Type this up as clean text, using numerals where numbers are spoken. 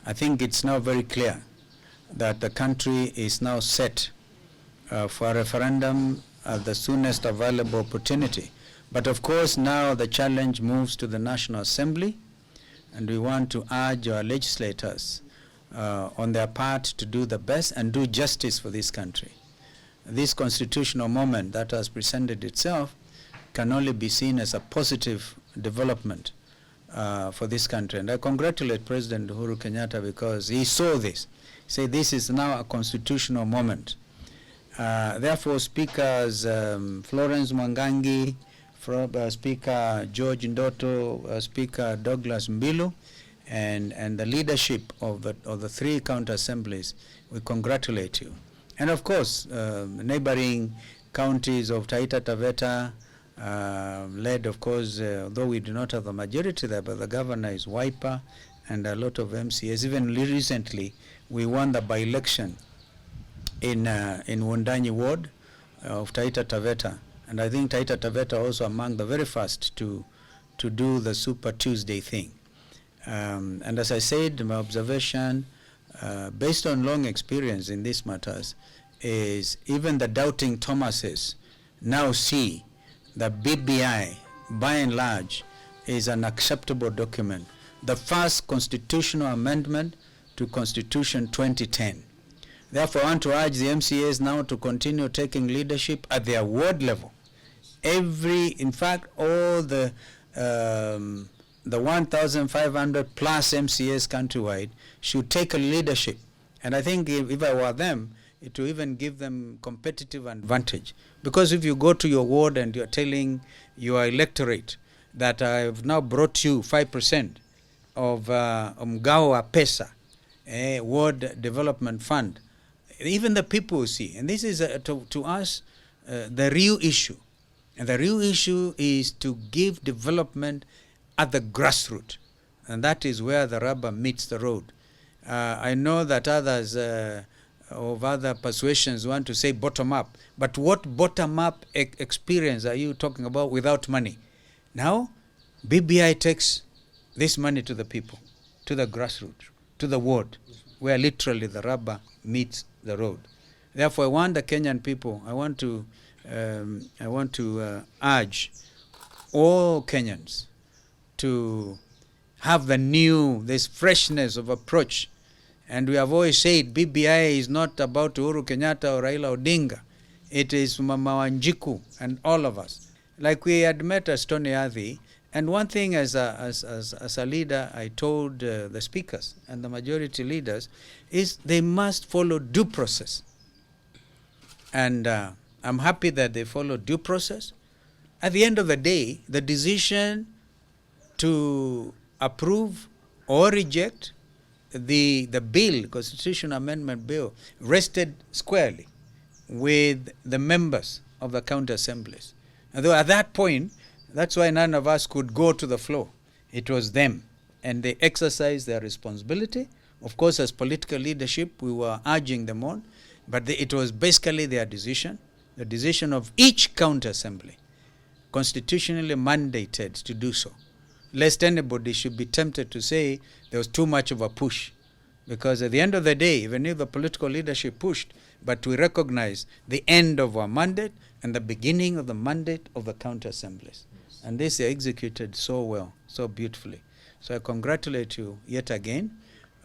I think it's now very clear that the country is now set for a referendum at the soonest available opportunity. But of course, now the challenge moves to the National Assembly, and we want to urge our legislators on their part to do the best and do justice for this country. This constitutional moment that has presented itself can only be seen as a positive development for this country. And I congratulate President Uhuru Kenyatta because he saw this. He said this is now a constitutional moment. Therefore, Speakers Florence Mwangangi, Speaker George Ndoto, Speaker Douglas Mbilu, and the leadership of the three county assemblies, we congratulate you. And of course, neighboring counties of Taita Taveta, led, of course, though we do not have the majority there, but the governor is Wiper, and a lot of MCAs. Even recently, we won the by-election in Wundanyi ward of Taita Taveta, and I think Taita Taveta also among the very first to do the Super Tuesday thing. And as I said, my observation, based on long experience in these matters, is even the doubting Thomases now see that BBI, by and large, is an acceptable document. The first constitutional amendment to Constitution 2010. Therefore, I want to urge the MCAs now to continue taking leadership at their ward level. In fact, all the 1,500 plus MCAs countrywide should take a leadership. And I think if I were them, it will even give them competitive advantage. Because if you go to your ward and you're telling your electorate that I've now brought you 5% of Mgawa Pesa, Ward Development Fund, even the people will see. And this is, to us, the real issue. And the real issue is to give development at the grassroots. And that is where the rubber meets the road. I know that others of other persuasions want to say bottom up. But what bottom up experience are you talking about without money? Now, BBI takes this money to the people, to the grassroots, to the ward, where literally the rubber meets the road. Therefore, I want the Kenyan people, I want to urge all Kenyans to have this freshness of approach. And we have always said BBI is not about Uhuru Kenyatta or Raila Odinga. It is Mama Wanjiku and all of us. Like we had met as Tony Athi, and one thing as a leader I told the speakers and the majority leaders is they must follow due process. And I'm happy that they follow due process. At the end of the day, the decision to approve or reject the bill, Constitutional Amendment Bill, rested squarely with the members of the county assemblies. Although at that point, that's why none of us could go to the floor. It was them. And they exercised their responsibility. Of course, as political leadership, we were urging them on. But it was basically their decision, the decision of each county assembly, constitutionally mandated to do so. Lest anybody should be tempted to say there was too much of a push. Because at the end of the day, even if the political leadership pushed, but we recognize the end of our mandate and the beginning of the mandate of the county assemblies. Yes. And this they executed so well, so beautifully. So I congratulate you yet again.